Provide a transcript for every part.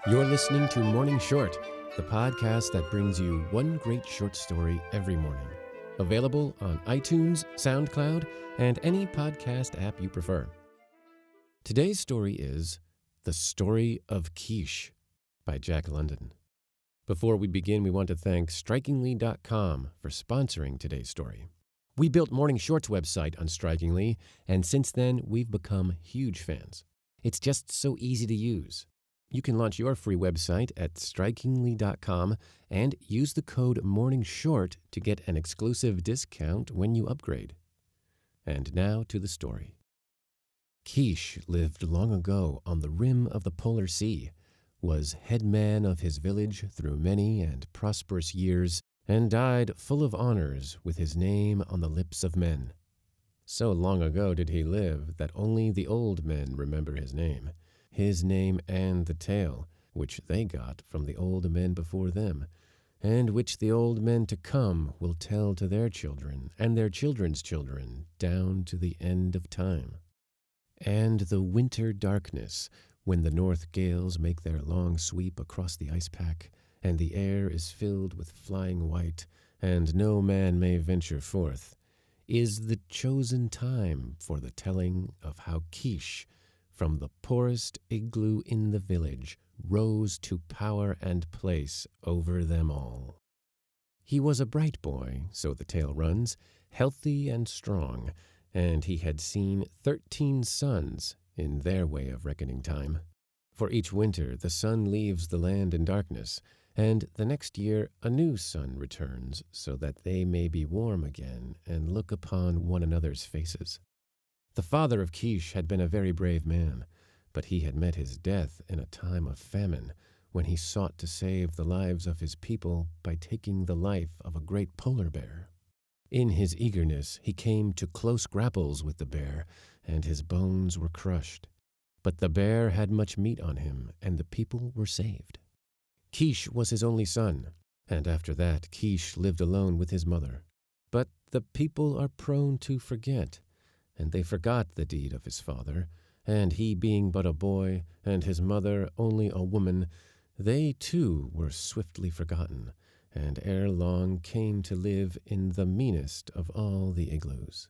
You're listening to Morning Short, the podcast that brings you one great short story every morning. Available on iTunes, SoundCloud, and any podcast app you prefer. Today's story is The Story of Keesh by Jack London. Before we begin, we want to thank Strikingly.com for sponsoring today's story. We built Morning Short's website on Strikingly, and since then, we've become huge fans. It's just so easy to use. You can launch your free website at Strikingly.com and use the code MORNINGSHORT to get an exclusive discount when you upgrade. And now to the story. Keesh lived long ago on the rim of the Polar Sea, was head man of his village through many and prosperous years, and died full of honors with his name on the lips of men. So long ago did he live that only the old men remember his name and the tale, which they got from the old men before them, and which the old men to come will tell to their children and their children's children down to the end of time. And the winter darkness, when the north gales make their long sweep across the ice pack, and the air is filled with flying white, and no man may venture forth, is the chosen time for the telling of how Keesh, from the poorest igloo in the village, rose to power and place over them all. He was a bright boy, so the tale runs, healthy and strong, and he had seen 13 suns in their way of reckoning time. For each winter the sun leaves the land in darkness, and the next year a new sun returns, so that they may be warm again and look upon one another's faces. The father of Keesh had been a very brave man, but he had met his death in a time of famine, when he sought to save the lives of his people by taking the life of a great polar bear. In his eagerness he came to close grapples with the bear, and his bones were crushed. But the bear had much meat on him, and the people were saved. Keesh was his only son, and after that Keesh lived alone with his mother. But the people are prone to forget, and they forgot the deed of his father, and he being but a boy, and his mother only a woman, they too were swiftly forgotten, and ere long came to live in the meanest of all the igloos.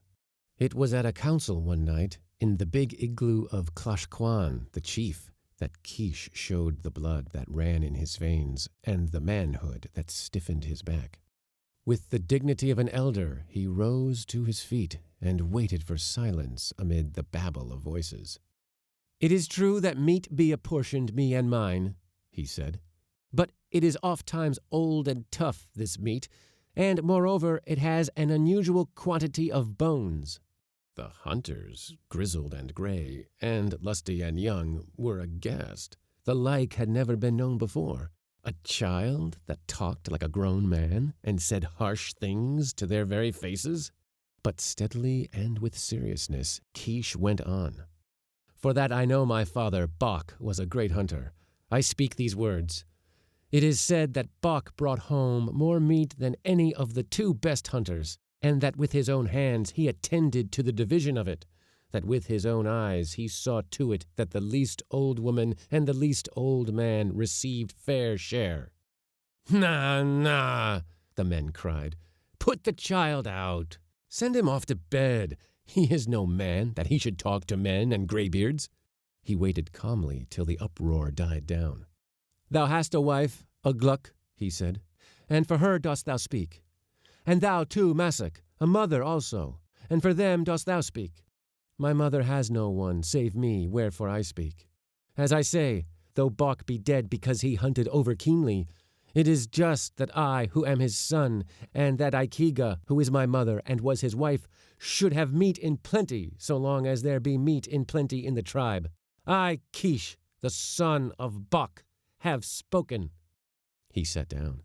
It was at a council one night, in the big igloo of Klashkwan, the chief, that Keesh showed the blood that ran in his veins, and the manhood that stiffened his back. With the dignity of an elder, he rose to his feet and waited for silence amid the babble of voices. "It is true that meat be apportioned me and mine," he said, "but it is oft times old and tough, this meat, and moreover it has an unusual quantity of bones." The hunters, grizzled and gray, and lusty and young, were aghast. The like had never been known before. A child that talked like a grown man and said harsh things to their very faces? But steadily and with seriousness, Keesh went on. "For that I know my father, Bok, was a great hunter, I speak these words. It is said that Bok brought home more meat than any of the 2 best hunters, and that with his own hands he attended to the division of it, that with his own eyes he saw to it that the least old woman and the least old man received fair share." "Nah," the men cried. "Put the child out. Send him off to bed. He is no man, that he should talk to men and graybeards." He waited calmly till the uproar died down. "Thou hast a wife, a Gluck," he said, "and for her dost thou speak. And thou too, Massak, a mother also, and for them dost thou speak. My mother has no one save me, wherefore I speak. As I say, though Bok be dead because he hunted over keenly, it is just that I, who am his son, and that Ikega, who is my mother and was his wife, should have meat in plenty, so long as there be meat in plenty in the tribe. I, Keesh, the son of Bok, have spoken." He sat down,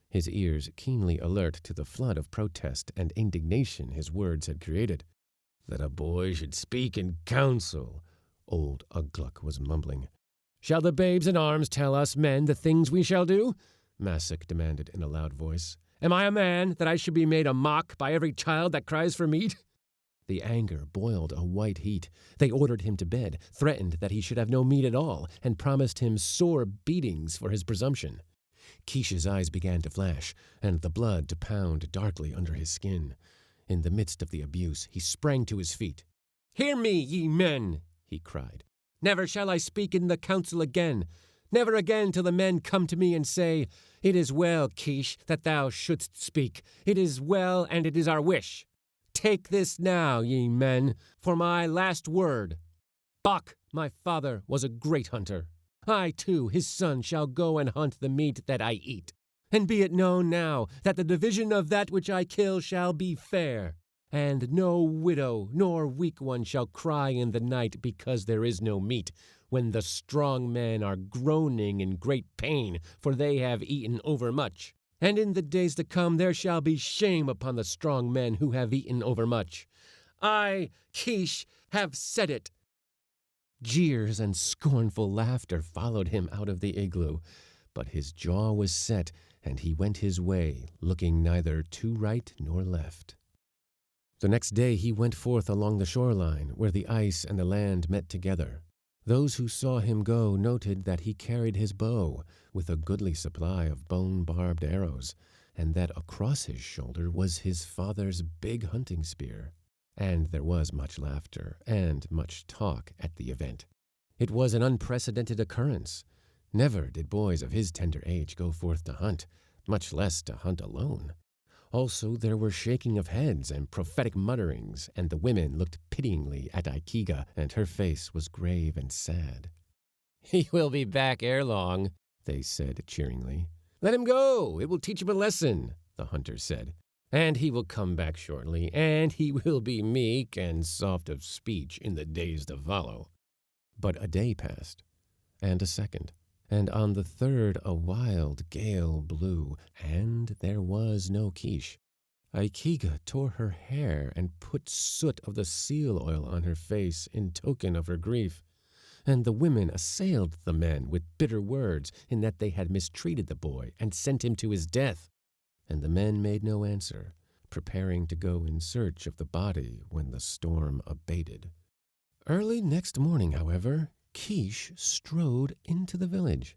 his ears keenly alert to the flood of protest and indignation his words had created. "That a boy should speak in council," old Ugluk was mumbling. "Shall the babes in arms tell us men the things we shall do?" Massak demanded in a loud voice. "Am I a man that I should be made a mock by every child that cries for meat?" The anger boiled a white heat. They ordered him to bed, threatened that he should have no meat at all, and promised him sore beatings for his presumption. Keesh's eyes began to flash, and the blood to pound darkly under his skin. In the midst of the abuse, he sprang to his feet. "Hear me, ye men!" he cried. "Never shall I speak in the council again. Never again till the men come to me and say, 'It is well, Keesh, that thou shouldst speak. It is well, and it is our wish.' Take this now, ye men, for my last word. Bok, my father, was a great hunter. I, too, his son, shall go and hunt the meat that I eat. And be it known now that the division of that which I kill shall be fair, and no widow nor weak one shall cry in the night because there is no meat, when the strong men are groaning in great pain, for they have eaten overmuch. And in the days to come there shall be shame upon the strong men who have eaten overmuch. I, Keesh, have said it." Jeers and scornful laughter followed him out of the igloo, but his jaw was set, and he went his way, looking neither to right nor left. The next day he went forth along the shoreline, where the ice and the land met together. Those who saw him go noted that he carried his bow, with a goodly supply of bone-barbed arrows, and that across his shoulder was his father's big hunting spear. And there was much laughter and much talk at the event. It was an unprecedented occurrence. Never did boys of his tender age go forth to hunt, much less to hunt alone. Also there were shaking of heads and prophetic mutterings, and the women looked pityingly at Aikiga, and her face was grave and sad. "He will be back ere long," they said cheeringly. "Let him go, it will teach him a lesson," the hunters said. "And he will come back shortly, and he will be meek and soft of speech in the days to follow." But a day passed, and a second, and on the third a wild gale blew, and there was no Keesh. Aikiga tore her hair and put soot of the seal oil on her face in token of her grief. And the women assailed the men with bitter words in that they had mistreated the boy and sent him to his death. And the men made no answer, preparing to go in search of the body when the storm abated. Early next morning, however, Keesh strode into the village,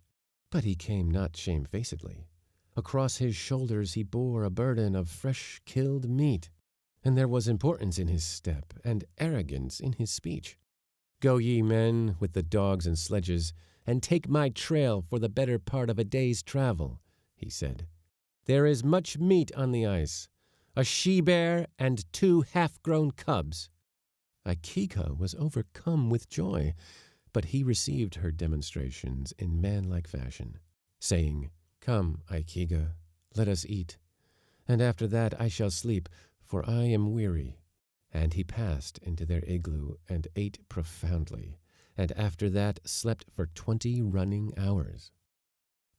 but he came not shamefacedly. Across his shoulders he bore a burden of fresh-killed meat, and there was importance in his step and arrogance in his speech. "Go ye men with the dogs and sledges, and take my trail for the better part of a day's travel," he said. "There is much meat on the ice, a she-bear and 2 half-grown cubs." Aikiga was overcome with joy, but he received her demonstrations in manlike fashion, saying, "Come, Aikiga, let us eat, and after that I shall sleep, for I am weary." And he passed into their igloo and ate profoundly, and after that slept for 20 running hours.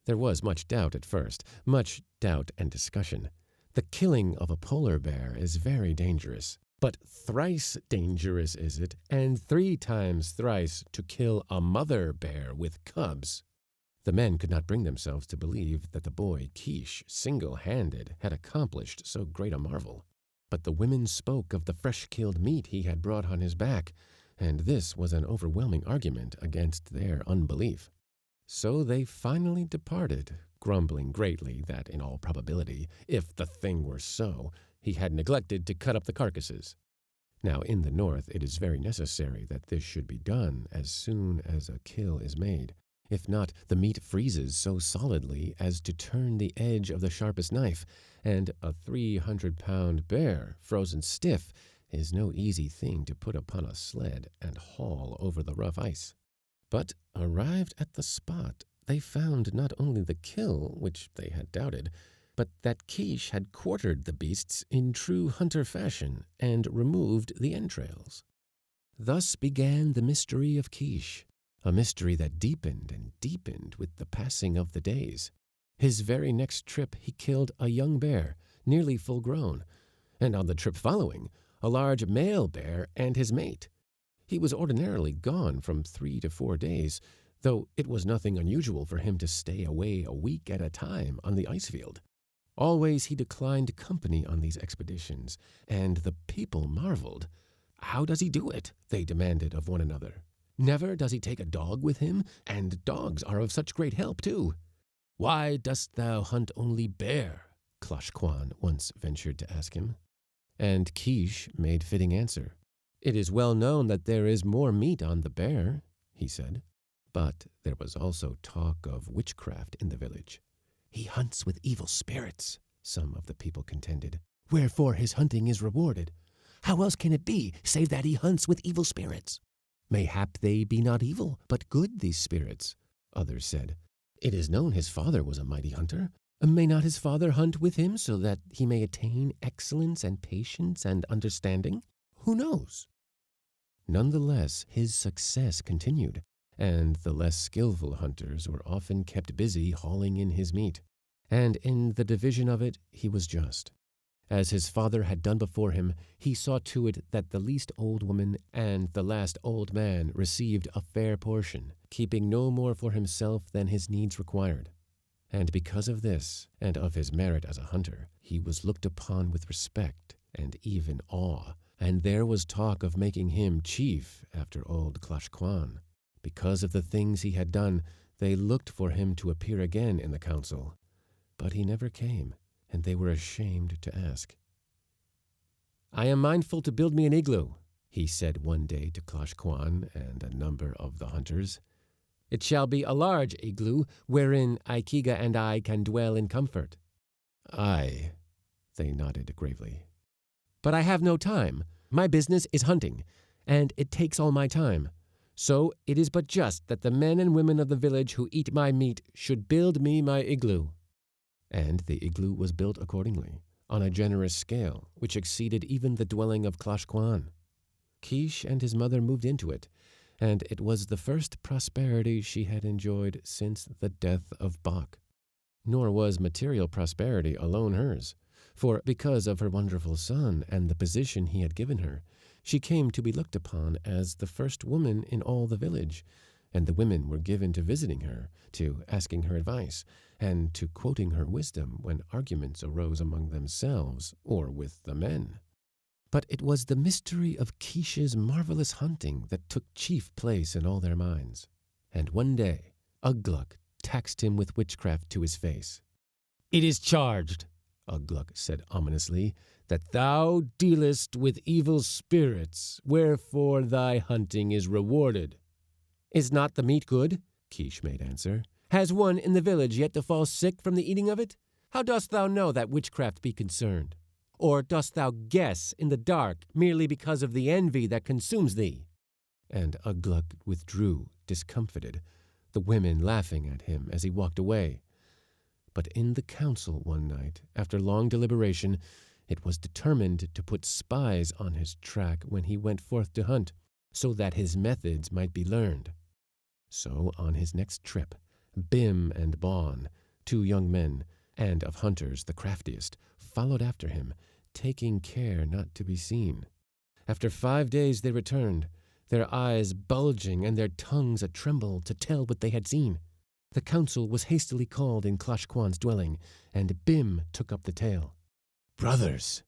There was much doubt at first, much doubt and discussion. The killing of a polar bear is very dangerous, but thrice dangerous is it, and 3 times thrice, to kill a mother bear with cubs. The men could not bring themselves to believe that the boy Keesh, single-handed, had accomplished so great a marvel. But the women spoke of the fresh-killed meat he had brought on his back, and this was an overwhelming argument against their unbelief. So they finally departed, grumbling greatly that, in all probability, if the thing were so, he had neglected to cut up the carcasses. Now, in the north, it is very necessary that this should be done as soon as a kill is made. If not, the meat freezes so solidly as to turn the edge of the sharpest knife, and a 300-pound bear, frozen stiff, is no easy thing to put upon a sled and haul over the rough ice. But, arrived at the spot, they found not only the kill, which they had doubted, but that Keesh had quartered the beasts in true hunter fashion and removed the entrails. Thus began the mystery of Keesh, a mystery that deepened and deepened with the passing of the days. His very next trip he killed a young bear, nearly full-grown, and on the trip following, a large male bear and his mate. He was ordinarily gone from 3 to 4 days, though it was nothing unusual for him to stay away a week at a time on the ice field. Always he declined company on these expeditions, and the people marveled. How does he do it? They demanded of one another. Never does he take a dog with him, and dogs are of such great help, too. Why dost thou hunt only bear? Klosh Kwan once ventured to ask him. And Keesh made fitting answer. It is well known that there is more meat on the bear, he said. But there was also talk of witchcraft in the village. He hunts with evil spirits, some of the people contended. Wherefore his hunting is rewarded. How else can it be, save that he hunts with evil spirits? Mayhap they be not evil, but good, these spirits, others said. It is known his father was a mighty hunter. May not his father hunt with him so that he may attain excellence and patience and understanding? Who knows? Nonetheless, his success continued, and the less skillful hunters were often kept busy hauling in his meat. And in the division of it he was just. As his father had done before him, he saw to it that the least old woman and the last old man received a fair portion, keeping no more for himself than his needs required. And because of this, and of his merit as a hunter, he was looked upon with respect and even awe, and there was talk of making him chief after old Klosh Kwan. Because of the things he had done, they looked for him to appear again in the council. But he never came, and they were ashamed to ask. I am mindful to build me an igloo, he said one day to Klosh Kwan and a number of the hunters. It shall be a large igloo, wherein Aikiga and I can dwell in comfort. Aye, they nodded gravely. But I have no time. My business is hunting, and it takes all my time. So it is but just that the men and women of the village who eat my meat should build me my igloo. And the igloo was built accordingly, on a generous scale, which exceeded even the dwelling of Klosh Kwan. Keesh and his mother moved into it, and it was the first prosperity she had enjoyed since the death of Bok. Nor was material prosperity alone hers, for because of her wonderful son and the position he had given her, she came to be looked upon as the first woman in all the village, and the women were given to visiting her, to asking her advice, and to quoting her wisdom when arguments arose among themselves or with the men. But it was the mystery of Keesh's marvelous hunting that took chief place in all their minds. And one day, Uggluk taxed him with witchcraft to his face. It is charged, Uggluk said ominously, that thou dealest with evil spirits, wherefore thy hunting is rewarded. Is not the meat good? Keesh made answer. Has one in the village yet to fall sick from the eating of it? How dost thou know that witchcraft be concerned? Or dost thou guess in the dark merely because of the envy that consumes thee? And Uggluk withdrew, discomfited, the women laughing at him as he walked away. But in the council one night, after long deliberation, it was determined to put spies on his track when he went forth to hunt, so that his methods might be learned. So on his next trip, Bim and Bon, 2 young men, and of hunters the craftiest, followed after him, taking care not to be seen. After 5 days they returned, their eyes bulging and their tongues a-tremble to tell what they had seen. The council was hastily called in Klosh Kwan's dwelling, and Bim took up the tale. Brothers,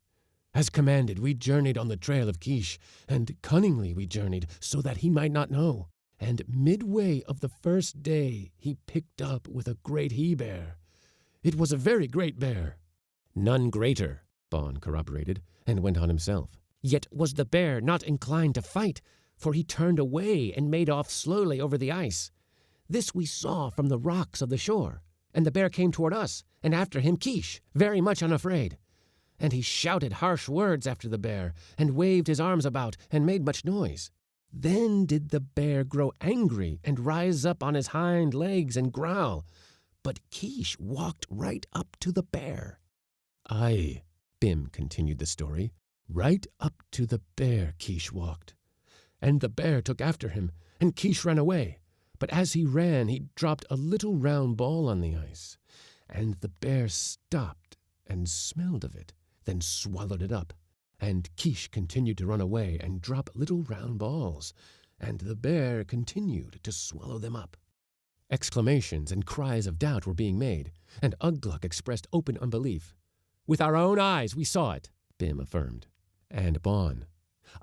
as commanded, we journeyed on the trail of Keesh, and cunningly we journeyed so that he might not know. And midway of the first day he picked up with a great he-bear. It was a very great bear. None greater, Bon corroborated, and went on himself. Yet was the bear not inclined to fight, for he turned away and made off slowly over the ice. This we saw from the rocks of the shore, and the bear came toward us, and after him Keesh, very much unafraid. And he shouted harsh words after the bear, and waved his arms about, and made much noise. Then did the bear grow angry, and rise up on his hind legs and growl. But Keesh walked right up to the bear. Aye, Bim continued the story, right up to the bear Keesh walked. And the bear took after him, and Keesh ran away. But as he ran, he dropped a little round ball on the ice, and the bear stopped and smelled of it, then swallowed it up. And Keesh continued to run away and drop little round balls, and the bear continued to swallow them up. Exclamations and cries of doubt were being made, and Uggluk expressed open unbelief. With our own eyes we saw it, Bim affirmed. And Bon,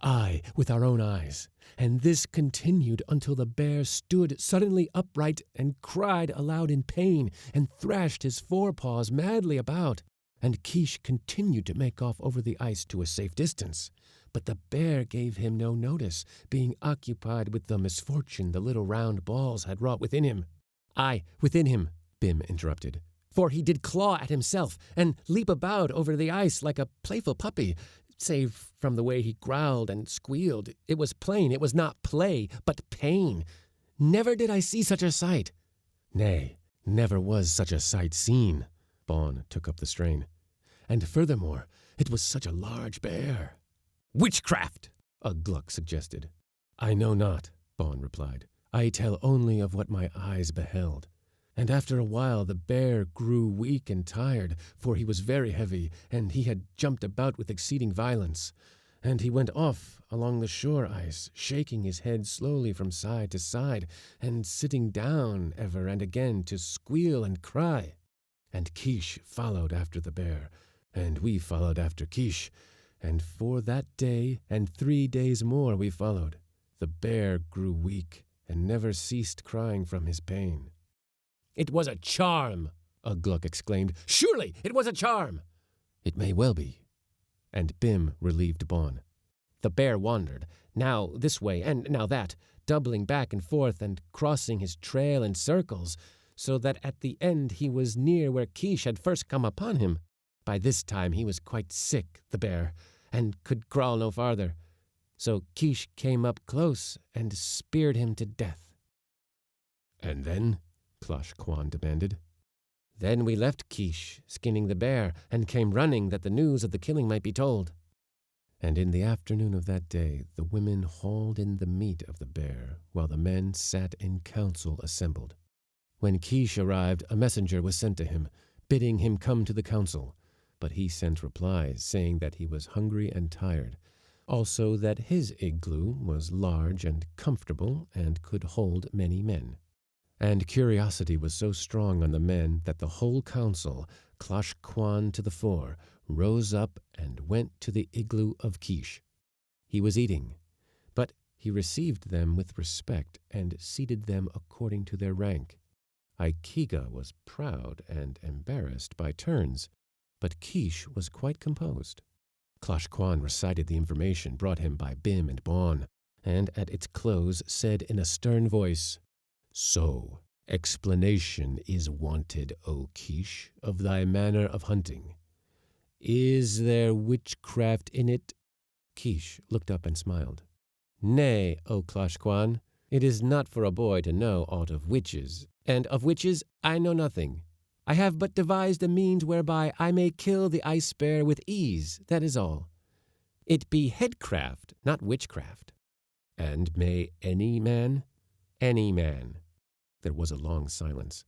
Aye, with our own eyes. And this continued until the bear stood suddenly upright and cried aloud in pain and thrashed his forepaws madly about. And Keesh continued to make off over the ice to a safe distance. But the bear gave him no notice, being occupied with the misfortune the little round balls had wrought within him. Aye, within him, Bim interrupted. For he did claw at himself and leap about over the ice like a playful puppy. Save from the way he growled and squealed, it was plain it was not play, but pain. Never did I see such a sight. Nay, never was such a sight seen. Bawn took up the strain. And furthermore, it was such a large bear. Witchcraft, Ugh Gluk suggested. I know not, Bawn replied. I tell only of what my eyes beheld. And after a while the bear grew weak and tired, for he was very heavy, and he had jumped about with exceeding violence. And he went off along the shore ice, shaking his head slowly from side to side, and sitting down ever and again to squeal and cry. And Keesh followed after the bear, and we followed after Keesh, and for that day and 3 days more we followed. The bear grew weak, and never ceased crying from his pain. It was a charm, Ugh Gluk exclaimed. Surely it was a charm. It may well be. And Bim relieved Bawn. The bear wandered, now this way and now that, doubling back and forth and crossing his trail in circles, so that at the end he was near where Keesh had first come upon him. By this time he was quite sick, the bear, and could crawl no farther. So Keesh came up close and speared him to death. And then? Klosh Kwan demanded. Then we left Keesh, skinning the bear, and came running that the news of the killing might be told. And in the afternoon of that day the women hauled in the meat of the bear, while the men sat in council assembled. When Keesh arrived, a messenger was sent to him, bidding him come to the council. But he sent reply, saying that he was hungry and tired, also that his igloo was large and comfortable and could hold many men. And curiosity was so strong on the men that the whole council, Klosh Kwan to the fore, rose up and went to the igloo of Keesh. He was eating, but he received them with respect and seated them according to their rank. Aikiga was proud and embarrassed by turns, but Keesh was quite composed. Klosh Kwan recited the information brought him by Bim and Bawn, and at its close said in a stern voice, So, explanation is wanted, O Keesh, of thy manner of hunting. Is there witchcraft in it? Keesh looked up and smiled. Nay, O Klosh Kwan, it is not for a boy to know aught of witches, and of witches I know nothing. I have but devised a means whereby I may kill the ice bear with ease, that is all. It be headcraft, not witchcraft. And may any man? Any man. There was a long silence.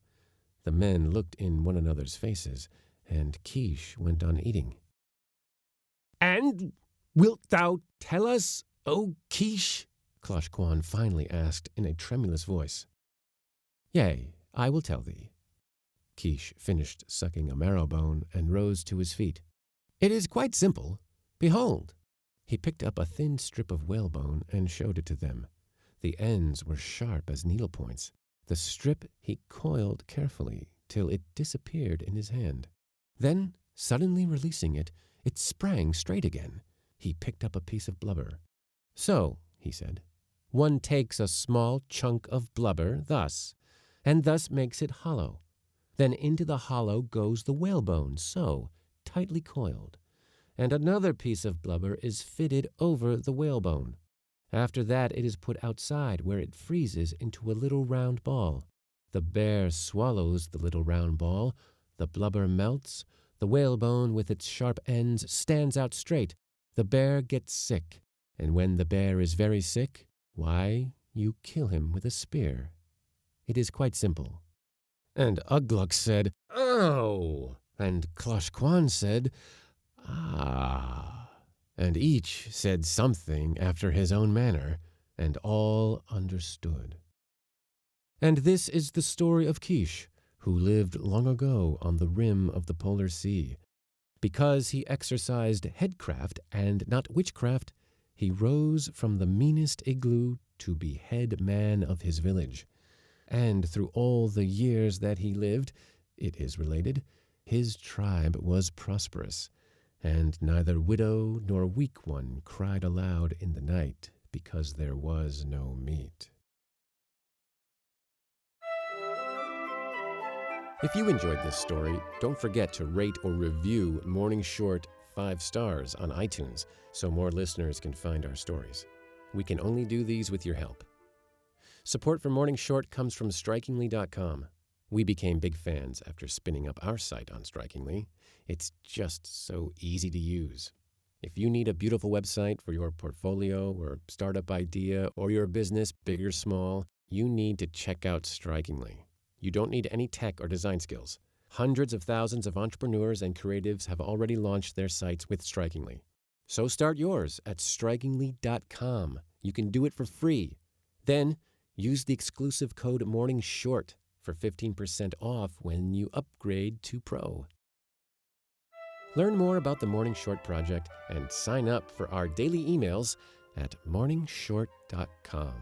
The men looked in one another's faces, and Keesh went on eating. And wilt thou tell us, O Keesh? Klosh Kwan finally asked in a tremulous voice. Yea, I will tell thee. Keesh finished sucking a marrow bone and rose to his feet. It is quite simple. Behold. He picked up a thin strip of whalebone and showed it to them. The ends were sharp as needlepoints. The strip he coiled carefully till it disappeared in his hand. Then, suddenly releasing it, it sprang straight again. He picked up a piece of blubber. So, he said, one takes a small chunk of blubber thus, and thus makes it hollow. Then into the hollow goes the whalebone, so, tightly coiled. And another piece of blubber is fitted over the whalebone. After that it is put outside, where it freezes into a little round ball. The bear swallows the little round ball, the blubber melts, the whalebone with its sharp ends stands out straight. The bear gets sick, and when the bear is very sick, why, you kill him with a spear. It is quite simple. And Ugh Gluk said, Oh! And Klosh Kwan said, Ah! And each said something after his own manner, and all understood. And this is the story of Keesh, who lived long ago on the rim of the polar sea. Because he exercised headcraft and not witchcraft, He rose from the meanest igloo to be head man of his village. And through all the years that he lived, it is related, his tribe was prosperous, and neither widow nor weak one cried aloud in the night, because there was no meat. If you enjoyed this story, don't forget to rate or review Morning Short 5 stars on iTunes so more listeners can find our stories. We can only do these with your help. Support for Morning Short comes from Strikingly.com. We became big fans after spinning up our site on Strikingly. It's just so easy to use. If you need a beautiful website for your portfolio or startup idea or your business, big or small, you need to check out Strikingly. You don't need any tech or design skills. Hundreds of thousands of entrepreneurs and creatives have already launched their sites with Strikingly. So start yours at Strikingly.com. You can do it for free. Then use the exclusive code MORNINGSHORT for 15% off when you upgrade to Pro. Learn more about the Morning Short Project and sign up for our daily emails at morningshort.com.